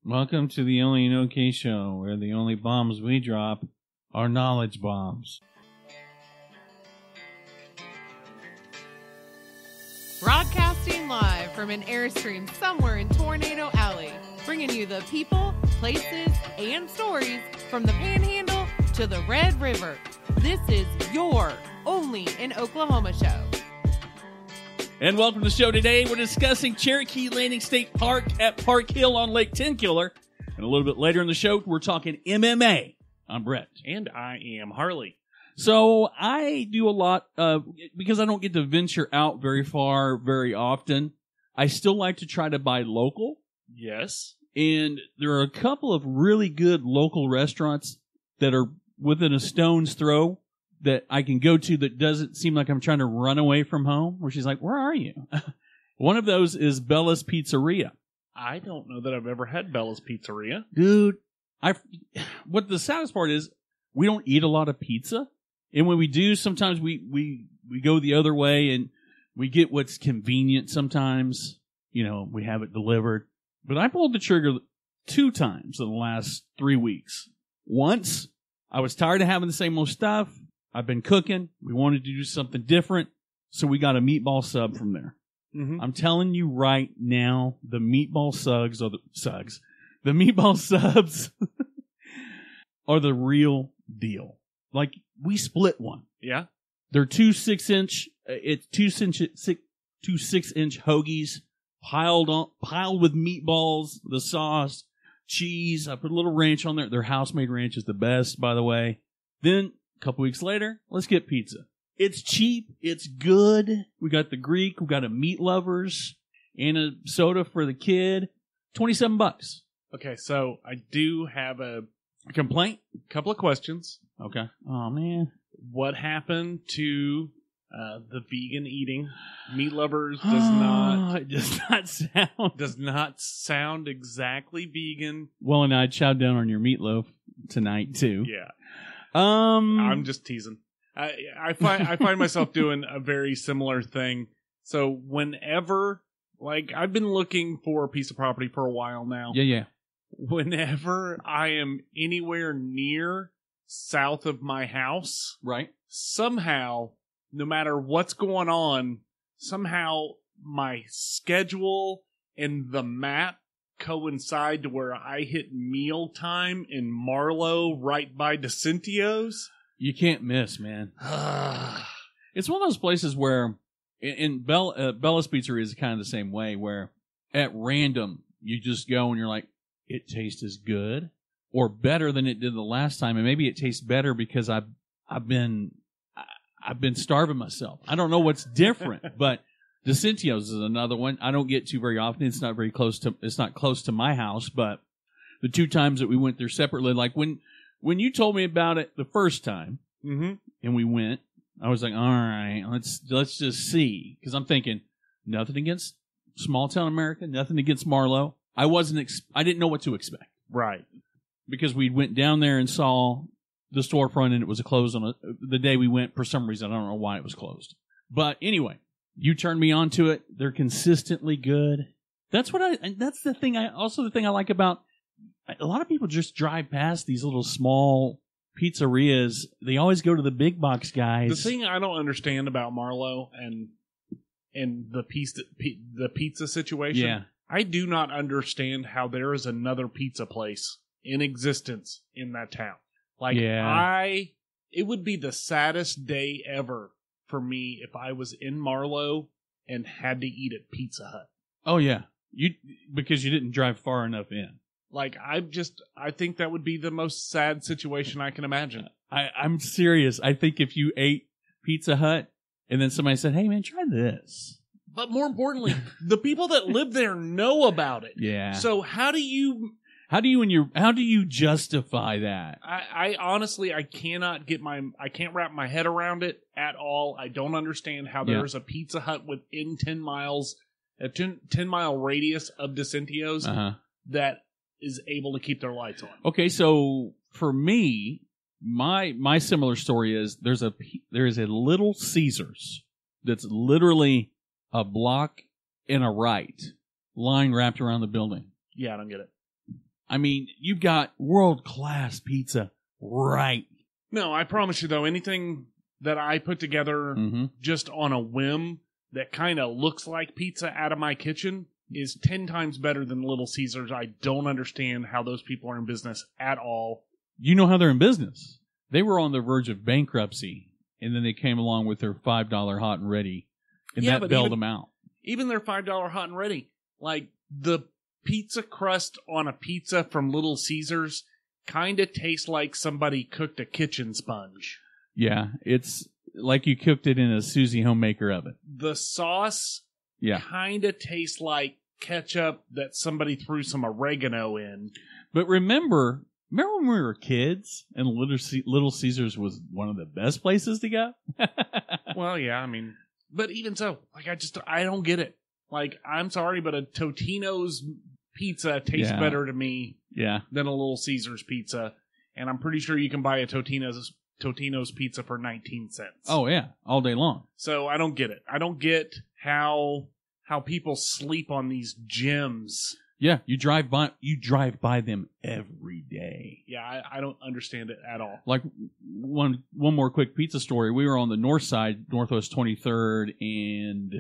Welcome to the OnlyinOKShow, where the only bombs we drop are knowledge bombs. Broadcasting live from an Airstream somewhere in Tornado Alley, bringing you the people, places, and stories from the Panhandle to the Red River. This is your Only in Oklahoma show. And welcome to the show today. We're discussing Cherokee Landing State Park at Park Hill on Lake Tenkiller. And a little bit later in the show, we're talking MMA. I'm Brett. And I am Harley. So I do a lot, because I don't get to venture out very far very often, I still like to try to buy local. Yes. And there are a couple of really good local restaurants that are within a stone's throw that I can go to that doesn't seem like I'm trying to run away from home, where she's like, where are you? One of those is Bella's Pizzeria. I don't know that I've ever had Bella's Pizzeria. Dude, what the saddest part is, we don't eat a lot of pizza. And when we do, sometimes we go the other way and we get what's convenient sometimes. You know, we have it delivered. But I pulled the trigger 2 times in the last 3 weeks. Once, I was tired of having the same old stuff. I've been cooking. We wanted to do something different, so we got a meatball sub from there. Mm-hmm. I'm telling you right now, the meatball subs are the meatball subs are the real deal. Like, we split one. Yeah. They're 2 6-inch hoagies piled with meatballs, the sauce, cheese. I put a little ranch on there. Their house-made ranch is the best, by the way. Then a couple weeks later, let's get pizza. It's cheap. It's good. We got the Greek. We got a meat lovers and a soda for the kid. $27. Okay, so I do have a Complaint? couple of questions. Okay. Oh, man. What happened to the vegan eating? Meat lovers it does not sound exactly vegan. Well, and I chowed down on your meatloaf tonight too. Yeah. I'm just teasing. I find myself doing a very similar thing. So whenever, like, I've been looking for a piece of property for a while now. Yeah. Whenever I am anywhere near south of my house, Right. somehow, no matter what's going on, somehow my schedule and the map coincide to where I hit mealtime in Marlow right by DeCintio's. You can't miss, man. It's one of those places where, Bella's Pizzeria is kind of the same way, where at random, you just go and you're like, it tastes as good or better than it did the last time. And maybe it tastes better because I've been starving myself. I don't know what's different, but DeCintio's is another one I don't get to very often. It's not close to my house, but the 2 times that we went there separately, like when you told me about it the first time, mm-hmm. and we went, I was like, all right, let's just see. Because I'm thinking, nothing against small town America, nothing against Marlow. I didn't know what to expect. Right. Because we went down there and saw the storefront and it was closed the day we went for some reason. I don't know why it was closed. But anyway, you turned me on to it. They're consistently good. That's the thing I like about, a lot of people just drive past these little small pizzerias. They always go to the big box guys. The thing I don't understand about Marlow and the pizza situation, yeah. I do not understand how there is another pizza place in existence in that town. Like, yeah. It would be the saddest day ever for me if I was in Marlow and had to eat at Pizza Hut. Oh yeah, because you didn't drive far enough in. Like, I think that would be the most sad situation I can imagine. I'm serious. I think if you ate Pizza Hut and then somebody said, "Hey man, try this." But more importantly, the people that live there know about it. Yeah. So how do you justify that? I honestly, I can't wrap my head around it at all. I don't understand how there's a Pizza Hut within 10 miles, a 10-mile radius of DeCintio's that is able to keep their lights on. Okay, so for me, my similar story is there is a Little Caesars that's literally a block and a right line wrapped around the building. Yeah, I don't get it. I mean, you've got world-class pizza right. No, I promise you, though, anything that I put together just on a whim that kind of looks like pizza out of my kitchen is 10 times better than Little Caesars. I don't understand how those people are in business at all. You know how they're in business. They were on the verge of bankruptcy, and then they came along with their $5 hot and ready, and that bailed them out. Even their $5 hot and ready, like the pizza crust on a pizza from Little Caesars kind of tastes like somebody cooked a kitchen sponge. Yeah, it's like you cooked it in a Susie homemaker oven. The sauce kind of tastes like ketchup that somebody threw some oregano in. But remember when we were kids and Little Caesars was one of the best places to go? Well, yeah, I mean, but even so, like, I don't get it. Like, I'm sorry, but a Totino's pizza tastes better to me than a Little Caesars pizza. And I'm pretty sure you can buy a Totino's pizza for 19 cents. Oh, yeah, all day long. So I don't get it. I don't get how people sleep on these gems. Yeah, you drive by them every day. Yeah, I don't understand it at all. Like one more quick pizza story. We were on the north side, Northwest 23rd and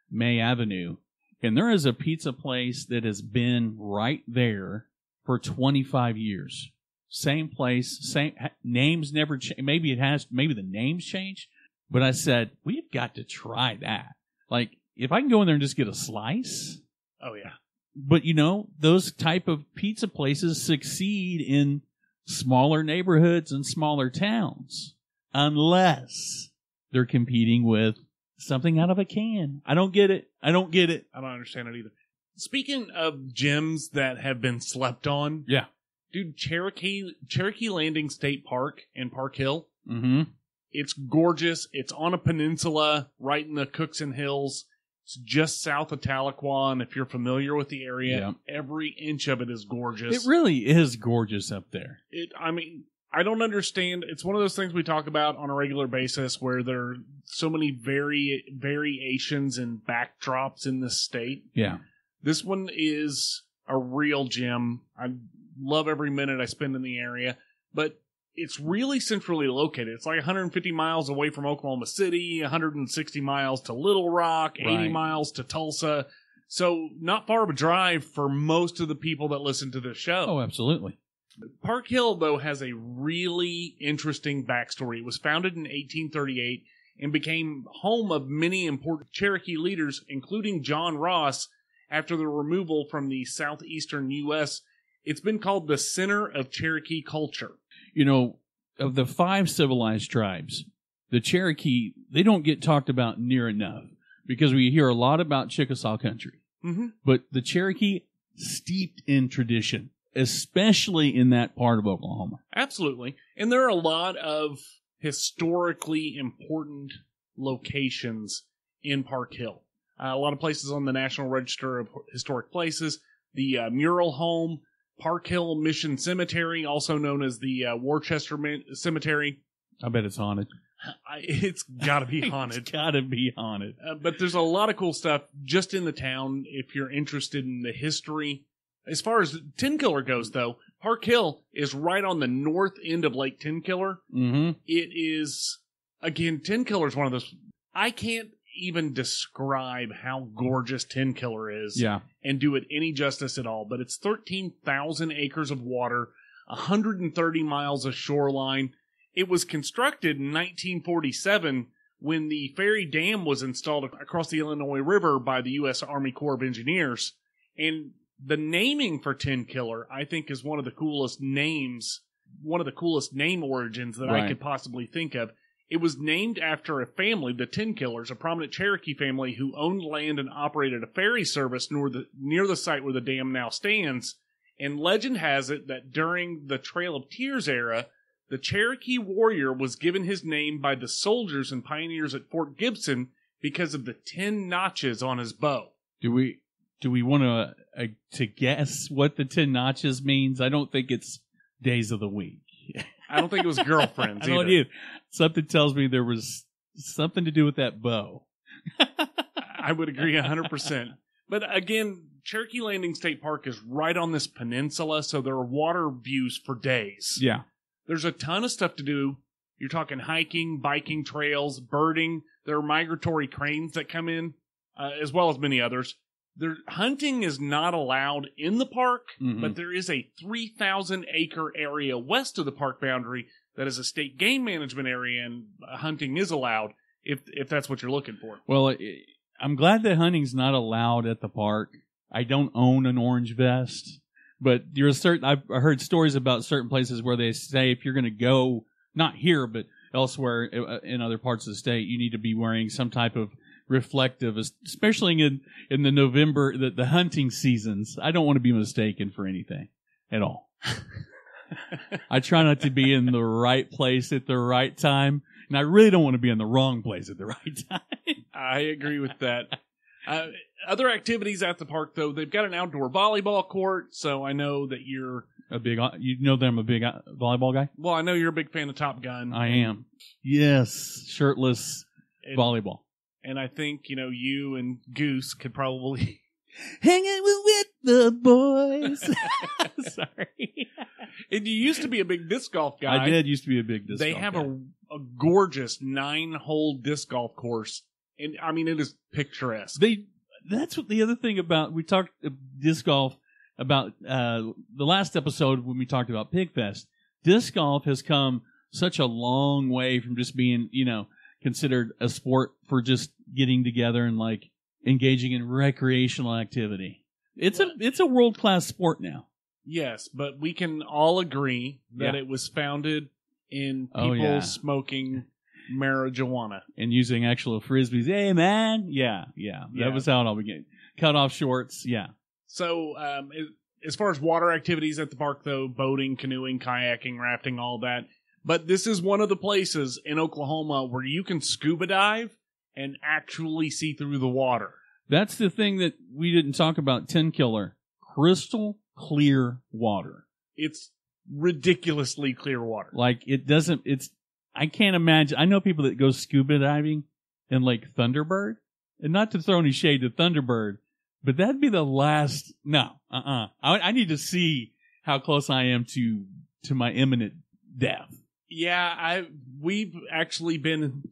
May Avenue, and there is a pizza place that has been right there for 25 years. Same place, same names never changed. Maybe the names changed, but I said, we've got to try that. Like, if I can go in there and just get a slice. Oh, yeah. But, you know, those type of pizza places succeed in smaller neighborhoods and smaller towns unless they're competing with something out of a can. I don't get it. I don't understand it either. Speaking of gyms that have been slept on. Yeah. Dude, Cherokee Landing State Park in Park Hill. Mm-hmm. It's gorgeous. It's on a peninsula right in the Cookson Hills. It's just south of Tahlequah, and if you're familiar with the area, every inch of it is gorgeous. It really is gorgeous up there. I mean, I don't understand. It's one of those things we talk about on a regular basis where there are so many variations and backdrops in this state. Yeah. This one is a real gem. I love every minute I spend in the area, but it's really centrally located. It's like 150 miles away from Oklahoma City, 160 miles to Little Rock, 80 miles to Tulsa. So not far of a drive for most of the people that listen to this show. Oh, absolutely. Park Hill, though, has a really interesting backstory. It was founded in 1838 and became home of many important Cherokee leaders, including John Ross, after the removal from the southeastern U.S. It's been called the center of Cherokee culture. You know, of the 5 civilized tribes, the Cherokee, they don't get talked about near enough because we hear a lot about Chickasaw country. Mm-hmm. But the Cherokee, steeped in tradition, especially in that part of Oklahoma. Absolutely. And there are a lot of historically important locations in Park Hill. A lot of places on the National Register of Historic Places. The Mural Home, Park Hill Mission Cemetery, also known as the Worcester Cemetery. I bet it's haunted. It's got to be haunted. It's got to be haunted. But there's a lot of cool stuff just in the town if you're interested in the history. As far as Tenkiller goes, though, Park Hill is right on the north end of Lake Tenkiller. Mm-hmm. It is, again, Tenkiller is one of those. I can't even describe how gorgeous Tenkiller is and do it any justice at all. But it's 13,000 acres of water, 130 miles of shoreline. It was constructed in 1947 when the Ferry Dam was installed across the Illinois River by the U.S. Army Corps of Engineers. And the naming for Tenkiller, I think, is one of the coolest names, one of the coolest name origins that I could possibly think of. It was named after a family, the Tenkillers, a prominent Cherokee family who owned land and operated a ferry service near the site where the dam now stands. And legend has it that during the Trail of Tears era, the Cherokee warrior was given his name by the soldiers and pioneers at Fort Gibson because of the 10 notches on his bow. Do we want to guess what the 10 notches means? I don't think it's days of the week. I don't think it was girlfriends either. I don't either. Something tells me there was something to do with that bow. I would agree 100%. But again, Cherokee Landing State Park is right on this peninsula, so there are water views for days. Yeah. There's a ton of stuff to do. You're talking hiking, biking trails, birding. There are migratory cranes that come in, as well as many others. Hunting is not allowed in the park, but there is a 3,000-acre area west of the park boundary that is a state game management area, and hunting is allowed if that's what you're looking for. Well, I'm glad that hunting's not allowed at the park. I don't own an orange vest, but I've heard stories about certain places where they say if you're going to go, not here, but elsewhere in other parts of the state, you need to be wearing some type of reflective, especially in the November, the hunting seasons. I don't want to be mistaken for anything at all. I try not to be in the right place at the right time, and I really don't want to be in the wrong place at the right time. I agree with that. Other activities at the park, though, they've got an outdoor volleyball court, so I know that you're I'm a big volleyball guy? Well, I know you're a big fan of Top Gun. I am. Yes, shirtless volleyball. And I think, you and Goose could probably hanging with the boys. Sorry. And you used to be a big disc golf guy. I did used to be a big disc golf guy. They have a gorgeous 9-hole disc golf course. And, I mean, it is picturesque. That's what the other thing about, we talked disc golf about the last episode when we talked about Pigfest. Disc golf has come such a long way from just being, considered a sport for just getting together and like engaging in recreational activity. It's a world-class sport now. Yes, but we can all agree that it was founded in people smoking marijuana and using actual frisbees. Hey, man. Yeah. That was how it all began. Cut off shorts. Yeah. So, as far as water activities at the park, though, boating, canoeing, kayaking, rafting, all that. But this is one of the places in Oklahoma where you can scuba dive and actually see through the water. That's the thing that we didn't talk about, Tenkiller. Crystal clear water. It's ridiculously clear water. Like, I can't imagine. I know people that go scuba diving in Lake Thunderbird. And not to throw any shade to Thunderbird, but that'd be the last. No, I need to see how close I am to my imminent death. Yeah, we've actually been.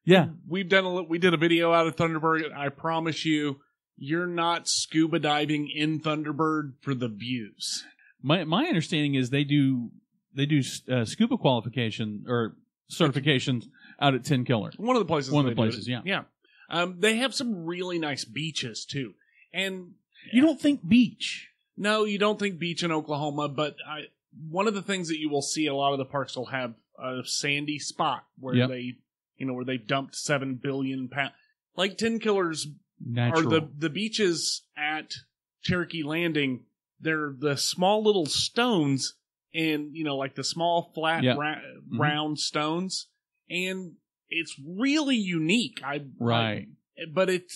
Yeah, we did a video out of Thunderbird. I promise you, you're not scuba diving in Thunderbird for the views. My understanding is they do scuba qualification or certifications out at Tenkiller. One of the places. Yeah. Yeah. They have some really nice beaches too. And you don't think beach? No, you don't think beach in Oklahoma, but one of the things that you will see, a lot of the parks will have a sandy spot where where they've dumped 7 billion pounds. Like Tenkiller's natural. Or the beaches at Cherokee Landing, they're the small little stones and, like the small flat round stones. And it's really unique. But it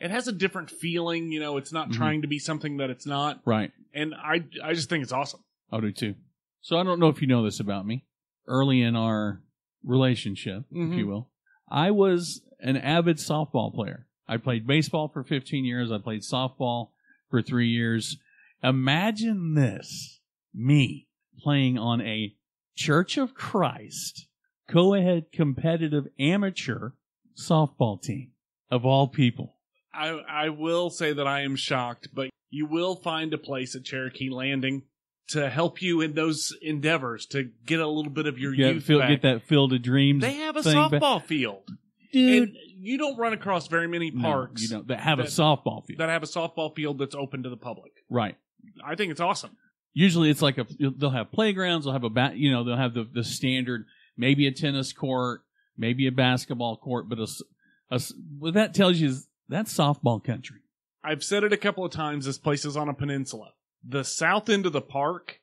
has a different feeling. It's not trying to be something that it's not. Right. And I just think it's awesome. I do too. So I don't know if you know this about me. Early in our relationship, if you will, I was an avid softball player. I played baseball for 15 years. I played softball for 3 years. Imagine this, me playing on a Church of Christ co-ed competitive amateur softball team of all people. I will say that I am shocked, but you will find a place at Cherokee Landing to help you in those endeavors to get a little bit of your youth back. Get that Field of Dreams. They have a softball field. Dude. And you don't run across very many parks that have a softball field. That have a softball field that's open to the public. Right. I think it's awesome. Usually it's like they'll have playgrounds, they'll have they'll have the standard, maybe a tennis court, maybe a basketball court, but what that tells you is that's softball country. I've said it a couple of times, this place is on a peninsula. The south end of the park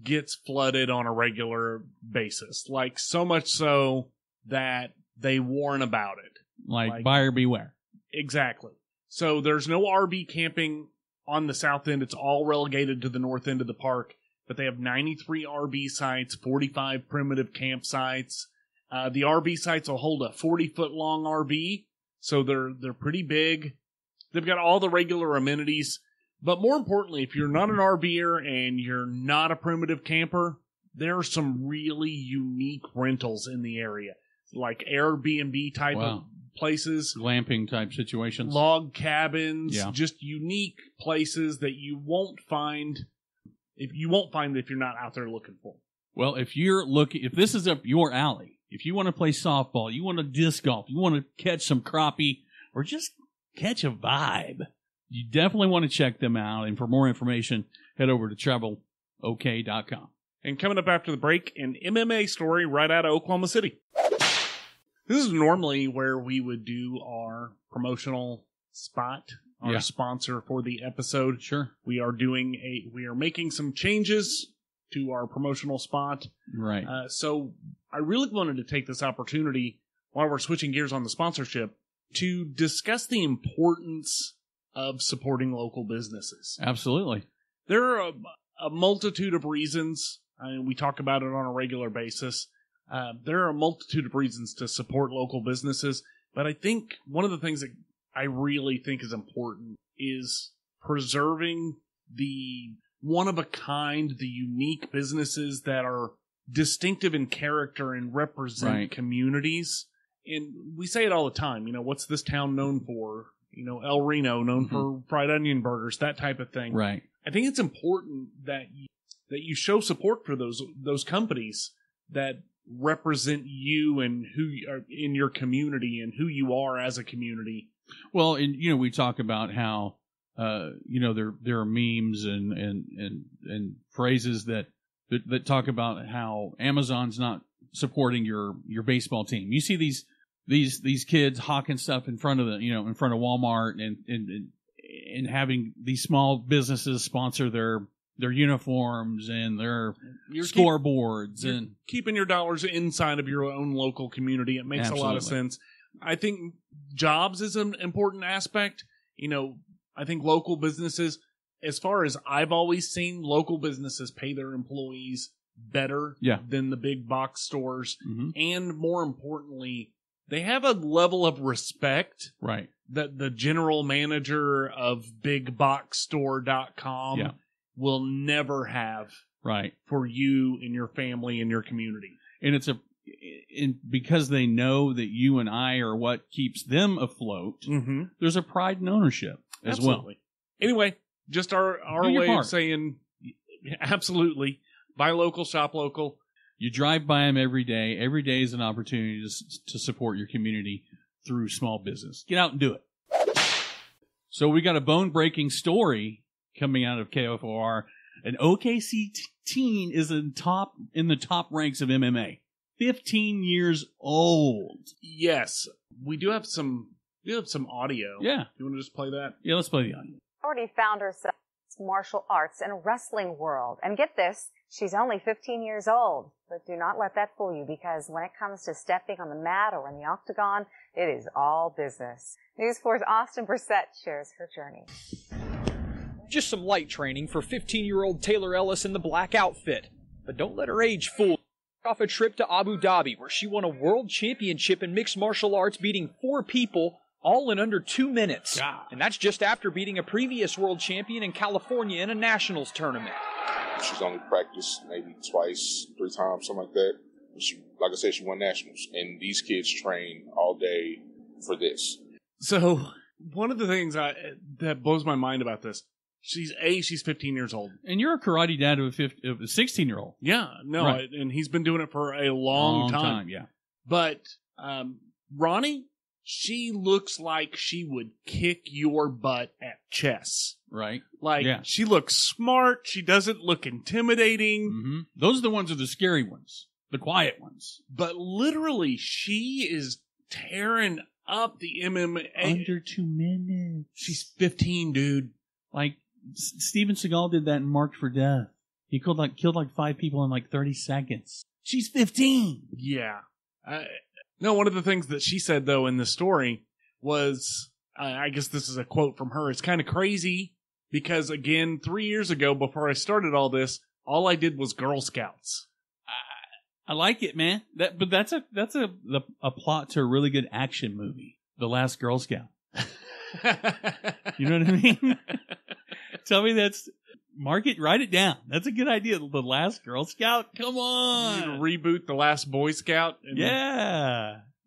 gets flooded on a regular basis. Like, so much so that they warn about it. Like buyer beware. Exactly. So there's no RV camping on the south end. It's all relegated to the north end of the park. But they have 93 RV sites, 45 primitive campsites. The RV sites will hold a 40-foot long RV. So they're pretty big. They've got all the regular amenities. But more importantly, if you're not an RVer and you're not a primitive camper, there are some really unique rentals in the area, like Airbnb type of places, glamping type situations, log cabins, just unique places that you won't find if you're not out there looking for. Well, if this is up your alley, if you want to play softball, you want to disc golf, you want to catch some crappie, or just catch a vibe, you definitely want to check them out. And for more information, head over to travelok.com. And coming up after the break, an MMA story right out of Oklahoma City. This is normally where we would do our promotional spot, our sponsor for the episode. Sure. We are making some changes to our promotional spot. Right. So I really wanted to take this opportunity while we're switching gears on the sponsorship to discuss the importance of supporting local businesses. Absolutely. There are a multitude of reasons. We talk about it on a regular basis. There are a multitude of reasons to support local businesses, but I think one of the things that I really think is important is preserving the one-of-a-kind, the unique businesses that are distinctive in character and represent communities. And we say it all the time, what's this town known for? El Reno, known for fried onion burgers, that type of thing. Right. I think it's important that you show support for those companies that represent you and who you are in your community and who you are as a community. Well, and we talk about how there are memes and phrases that talk about how Amazon's not supporting your baseball team. You see these kids hawking stuff in front of Walmart and having these small businesses sponsor their uniforms and their scoreboards and keeping your dollars inside of your own local community. It makes a lot of sense. I think jobs is an important aspect. I think local businesses, as far as I've always seen, local businesses pay their employees better than the big box stores. Mm-hmm. And more importantly, they have a level of respect that the general manager of bigboxstore.com will never have for you and your family and your community. And because they know that you and I are what keeps them afloat, there's a pride and ownership as well. Anyway, just our way of saying, absolutely, buy local, shop local. You drive by them every day. Every day is an opportunity to support your community through small business. Get out and do it. So we got a bone-breaking story coming out of KFOR. An OKC teen is in the top ranks of MMA. 15 years old. Yes. We do have some audio. Yeah. You want to just play that? Yeah, let's play the audio. Already found herself in martial arts and wrestling world. And get this, she's only 15 years old. But do not let that fool you, because when it comes to stepping on the mat or in the octagon, it is all business. News 4's Austin Brissett shares her journey. Just some light training for 15-year-old Taylor Ellis in the black outfit. But don't let her age fool her. Off a trip to Abu Dhabi, where she won a world championship in mixed martial arts, beating 4 people all in under 2 minutes. God. And that's just after beating a previous world champion in California in a nationals tournament. She's only practiced maybe twice, 3 times, something like that. Like I said, she won nationals. And these kids train all day for this. So one of the things that blows my mind about this, she's 15 years old. And you're a karate dad of a 16-year-old. Yeah, no, and he's been doing it for a long time. Yeah. But Ronnie, she looks like she would kick your butt at chess. Right. She looks smart. She doesn't look intimidating. Mm-hmm. Those are the ones the scary ones. The quiet ones. But literally, she is tearing up the MMA. Under 2 minutes. She's 15, dude. Like, Steven Seagal did that in Marked for Death. He killed like 5 people in 30 seconds. She's 15. Yeah. No, one of the things that she said, though, in the story was, I guess this is a quote from her, it's kind of crazy because, again, 3 years ago, before I started all this, all I did was Girl Scouts. I like it, man. But that's a plot to a really good action movie. The Last Girl Scout. You know what I mean? Tell me that's... Mark it, write it down. That's a good idea. The last Girl Scout? Come on! You reboot the last Boy Scout? And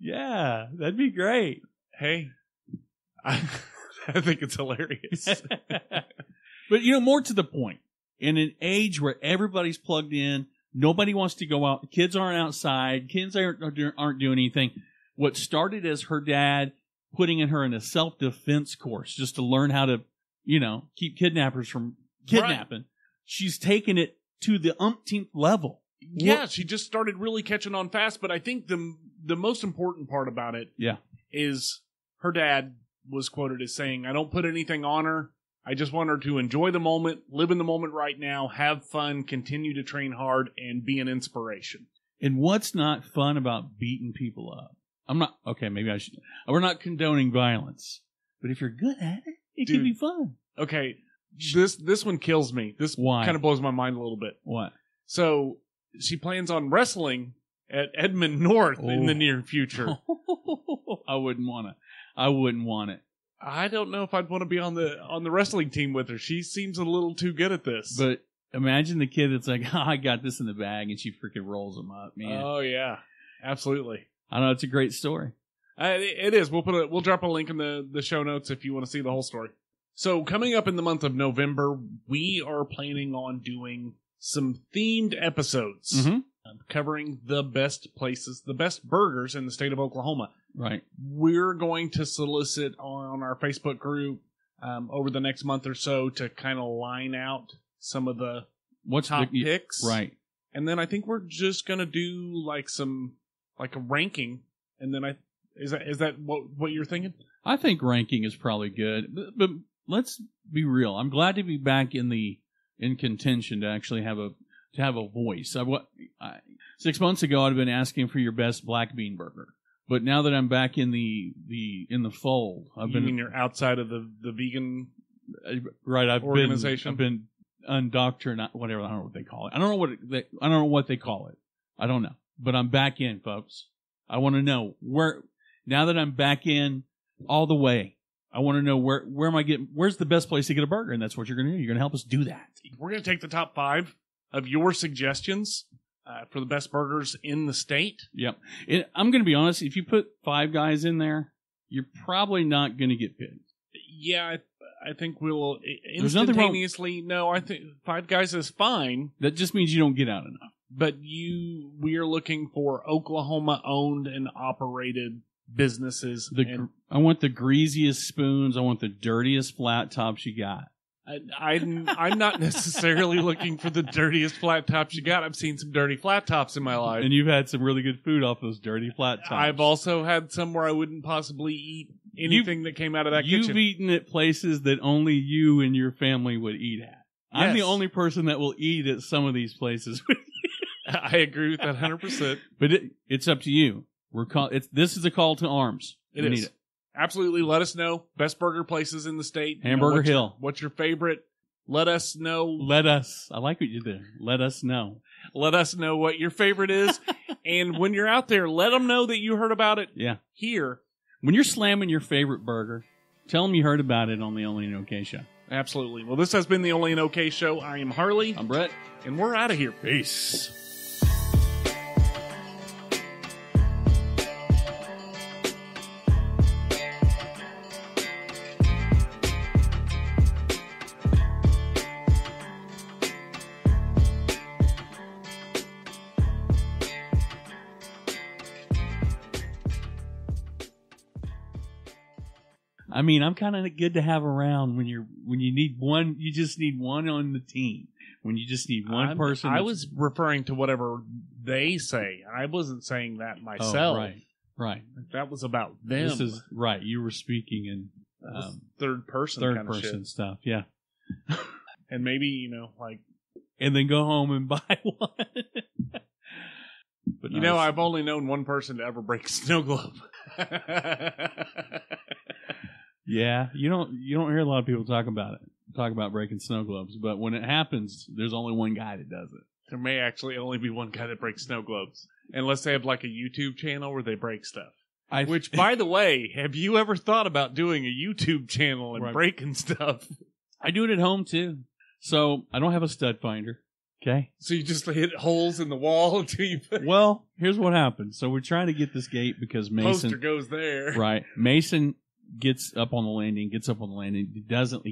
Yeah, that'd be great. Hey, I think it's hilarious. But, more to the point, in an age where everybody's plugged in, nobody wants to go out, kids aren't outside, kids aren't doing anything. What started as her dad putting her in a self-defense course just to learn how to, keep kidnappers from kidnapping, she's taken it to the umpteenth level. Yeah, she just started really catching on fast, but I think the most important part about it is her dad was quoted as saying, I don't put anything on her. I just want her to enjoy the moment, live in the moment right now, have fun, continue to train hard, and be an inspiration. And what's not fun about beating people up? Maybe I should. We're not condoning violence. But if you're good at it, it can be fun. Okay, this one kills me. This kind of blows my mind a little bit. What? So, she plans on wrestling at Edmond North in the near future. I wouldn't want it. I don't know if I'd want to be on the wrestling team with her. She seems a little too good at this. But imagine the kid that's like, I got this in the bag, and she freaking rolls him up, man. Oh yeah, absolutely. I know, it's a great story. It is. We'll drop a link in the show notes if you want to see the whole story. So coming up in the month of November, we are planning on doing some themed episodes covering the best places, the best burgers in the state of Oklahoma. Right. We're going to solicit on our Facebook group over the next month or so to kind of line out some of the top picks. Right. And then I think we're just going to do like a ranking. And then is that what you're thinking? I think ranking is probably good. But let's be real. I'm glad to be back in contention to actually have a voice. 6 months ago, I'd have been asking for your best black bean burger. But now that I'm back in the fold, you're outside of the vegan organization? I've been undoctrinated, whatever. I don't know what they call it. I don't know what they call it. I don't know. But I'm back in, folks. I want to know now that I'm back in all the way. I want to know where's the best place to get a burger, and that's what you're going to do. You're going to help us do that. We're going to take the top 5 of your suggestions for the best burgers in the state. Yep. I'm going to be honest. If you put 5 guys in there, you're probably not going to get picked. Yeah, I think we'll instantaneously. No, I think 5 guys is fine. That just means you don't get out enough. But we are looking for Oklahoma-owned and operated businesses. I want the greasiest spoons. I want the dirtiest flat tops you got. I'm not necessarily looking for the dirtiest flat tops you got. I've seen some dirty flat tops in my life. And you've had some really good food off those dirty flat tops. I've also had some where I wouldn't possibly eat anything that came out of that kitchen. You've eaten at places that only you and your family would eat at. Yes. I'm the only person that will eat at some of these places. I agree with that 100%. But it's up to you. This is a call to arms. It is. Absolutely. Let us know. Best burger places in the state. Hamburger Hill. What's your favorite? Let us know. I like what you did. Let us know. Let us know what your favorite is. And when you're out there, let them know that you heard about it here. When you're slamming your favorite burger, tell them you heard about it on the Only in OK Show. Absolutely. Well, this has been the Only in OK Show. I am Harley. I'm Brett. And we're out of here. Peace. I mean, I'm kind of good to have around when you need one. You just need one on the team. When you just need one person. I was referring to whatever they say. I wasn't saying that myself. Oh, right. That was about them. This is right. You were speaking in third person stuff. Yeah. And maybe and then go home and buy one. But I've only known one person to ever break a snow globe. Yeah, you don't hear a lot of people talk about breaking snow globes, but when it happens, there's only one guy that does it. There may actually only be one guy that breaks snow globes, unless they have like a YouTube channel where they break stuff. Which, by the way, have you ever thought about doing a YouTube channel and breaking stuff? I do it at home, too. So, I don't have a stud finder. Okay. So you just hit holes in the wall until you put... Well, here's what happened. So we're trying to get this gate because Mason... Poster goes there. Right. Mason gets up on the landing. He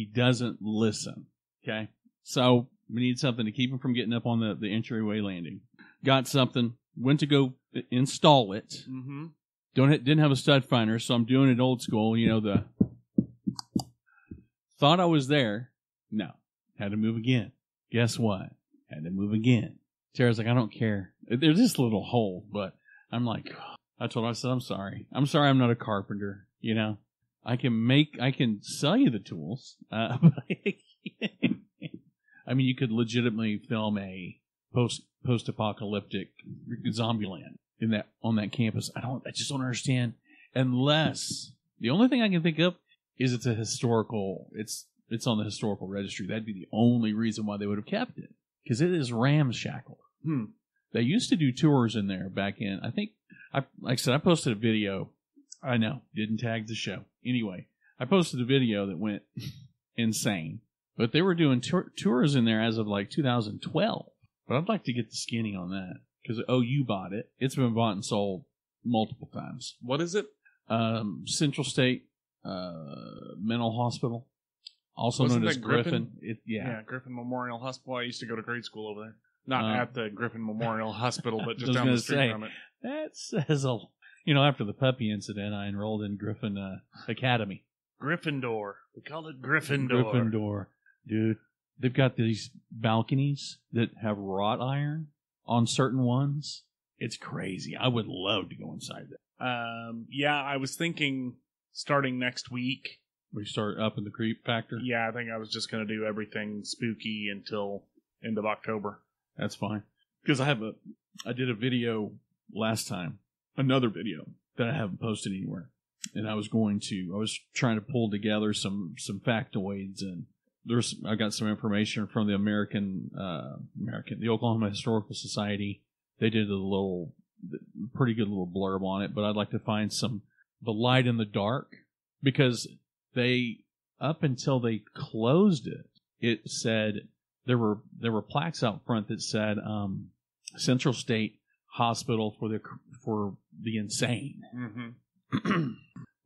doesn't listen. Okay. So we need something to keep him from getting up on the entryway landing. Got something. Went to go install it. Mm-hmm. Didn't have a stud finder, so I'm doing it old school. Thought I was there. No. Had to move again. Guess what? Had to move again. Tara's like, I don't care. There's this little hole, but I'm like, I told her, I said, I'm sorry. I'm sorry I'm not a carpenter. I can sell you the tools. But I mean, you could legitimately film a post-apocalyptic zombie land on that campus. I just don't understand. Unless the only thing I can think of is it's on the historical registry. That'd be the only reason why they would have kept it. Because it is ramshackle. They used to do tours in there back in, I think, like I said, I posted a video. I know, didn't tag the show. Anyway, I posted a video that went insane. But they were doing tours in there as of like 2012. But I'd like to get the skinny on that. Because OU bought it. It's been bought and sold multiple times. What is it? Central State Mental Hospital. Also Wasn't known as that Griffin. Yeah, Griffin Memorial Hospital. I used to go to grade school over there. Not at the Griffin Memorial Hospital, but just down the street from it. That says after the puppy incident, I enrolled in Griffin Academy. Gryffindor. We call it Gryffindor. Gryffindor. Dude, they've got these balconies that have wrought iron on certain ones. It's crazy. I would love to go inside that. Yeah, I was thinking starting next week. We start up in the creep factor? Yeah, I think I was just going to do everything spooky until end of October. That's fine. Because I did a video last time, another video that I haven't posted anywhere. And I was trying to pull together some factoids, and I got some information from the the Oklahoma Historical Society. They did pretty good little blurb on it, but I'd like to find the light in the dark, because up until they closed it said there were plaques out front that said Central State Hospital for the insane. Mm-hmm.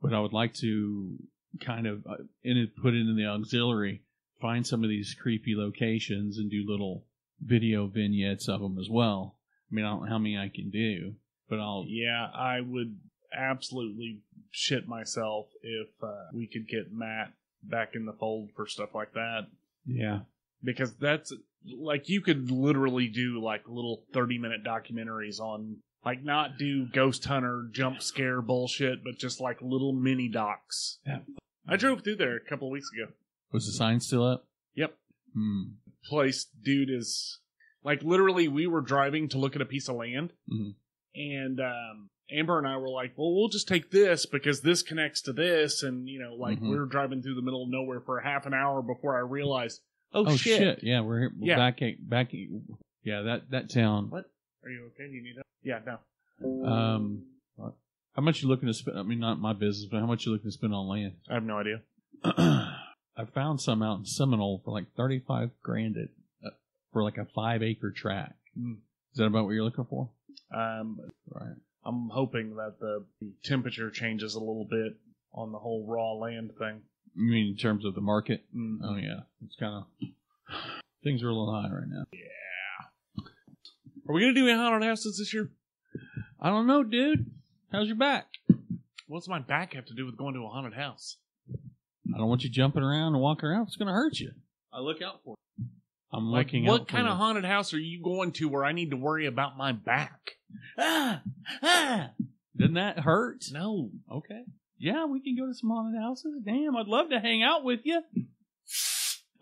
But I would like to kind of put it in the auxiliary, find some of these creepy locations and do little video vignettes of them as well. I mean, I don't know how many I can do, but Yeah, I would absolutely shit myself if we could get Matt back in the fold for stuff like that. Yeah. Because that's, like, you could literally do, like, little 30-minute documentaries on, like, not do ghost hunter jump scare bullshit, but just, like, little mini docs. Yeah. I drove through there a couple of weeks ago. Was the sign still up? Yep. Place, dude, is... Like, literally, we were driving to look at a piece of land, and Amber and I were like, well, we'll just take this because this connects to this, and, we were driving through the middle of nowhere for a half an hour before I realized, oh shit. Yeah, we're back. Yeah, that town. What? Are you okay? Do you need help? Yeah, no. How much you looking to spend? I mean, not my business, but how much you looking to spend on land? I have no idea. I found some out in Seminole for like $35,000 for like a 5-acre tract. Is that about what you're looking for? Right. I'm hoping that the temperature changes a little bit on the whole raw land thing. You mean in terms of the market? Mm-hmm. Oh yeah, it's kind of things are a little high right now. Yeah. Are we gonna do any haunted houses this year? I don't know, dude. How's your back? What's my back have to do with going to a haunted house? I don't want you jumping around and walking around. It's going to hurt you. I look out for it. I'm looking out for what kind of haunted house are you going to where I need to worry about my back? Doesn't that hurt? No. Okay. Yeah, we can go to some haunted houses. Damn, I'd love to hang out with you.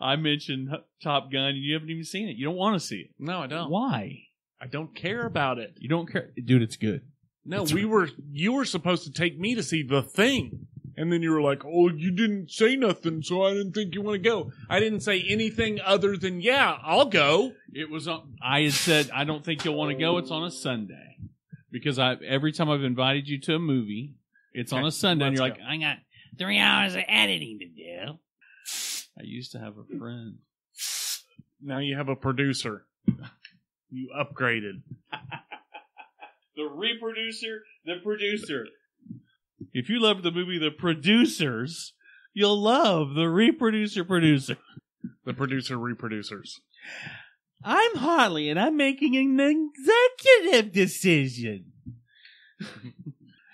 I mentioned Top Gun, and you haven't even seen it. You don't want to see it. No, I don't. Why? I don't care about it. You don't care? Dude, it's good. No, you were supposed to take me to see The Thing. And then you were like, oh, you didn't say nothing, so I didn't think you want to go. I didn't say anything other than, yeah, I'll go. It was I had said, I don't think you'll want to go. It's on a Sunday. Because every time I've invited you to a movie, It's on a Sunday, and you're like, go. I got 3 hours of editing to do. I used to have a friend. Now you have a producer. You upgraded. The reproducer, the producer. If you love the movie The Producers, you'll love the reproducer producer. The producer reproducers. I'm Harley, and I'm making an executive decision.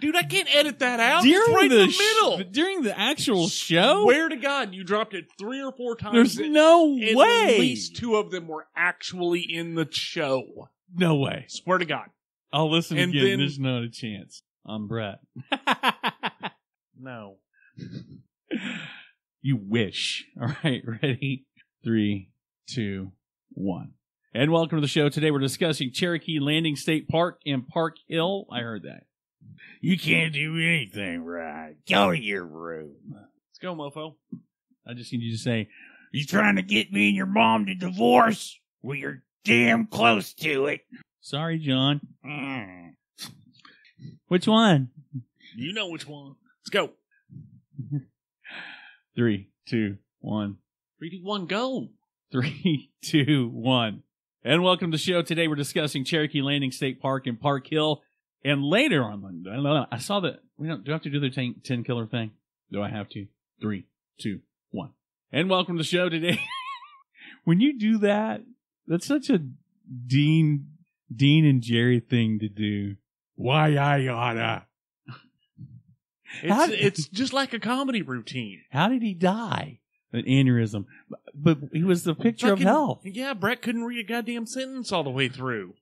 Dude, I can't edit that out. During It's right the in the middle. during the actual show, Swear to God, you dropped it 3 or 4 times. there's no At way. least 2 of them were actually in the show. No way. Swear to God. I'll listen And again. then- There's not a chance. I'm Brett. No. You wish. All right, ready? 3, 2, 1. And welcome to the show. Today we're discussing Cherokee Landing State Park in Park Hill. I heard that. You can't do anything right. Go to your room. Let's go, mofo. I just need you to say, you trying to get me and your mom to divorce? Well, you're damn close to it. Sorry, John. Which one? You know which one. Let's go. 3, 2, 1. 3, 2, 1, go. 3, 2, 1. And welcome to the show. Today we're discussing Cherokee Landing State Park in Park Hill. And later on, I saw that. Do I have to do the Tenkiller thing? Do I have to? 3, 2, 1. And welcome to the show today. When you do that, that's such a Dean and Jerry thing to do. Why I oughta. It's just like a comedy routine. How did he die? An aneurysm. But he was the picture of health. Yeah, Brett couldn't read a goddamn sentence all the way through.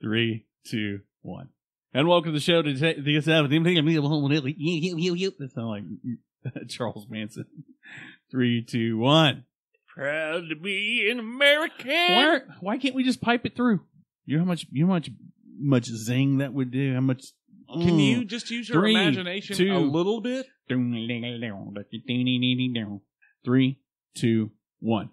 3, 2, 1. And welcome to the show today. That sounds like Charles Manson. 3, 2, 1. Proud to be an American. Why can't we just pipe it through? You know how much zing that would do? How much? Can you just use your 3, imagination 2. a little bit? 3, 2, 1.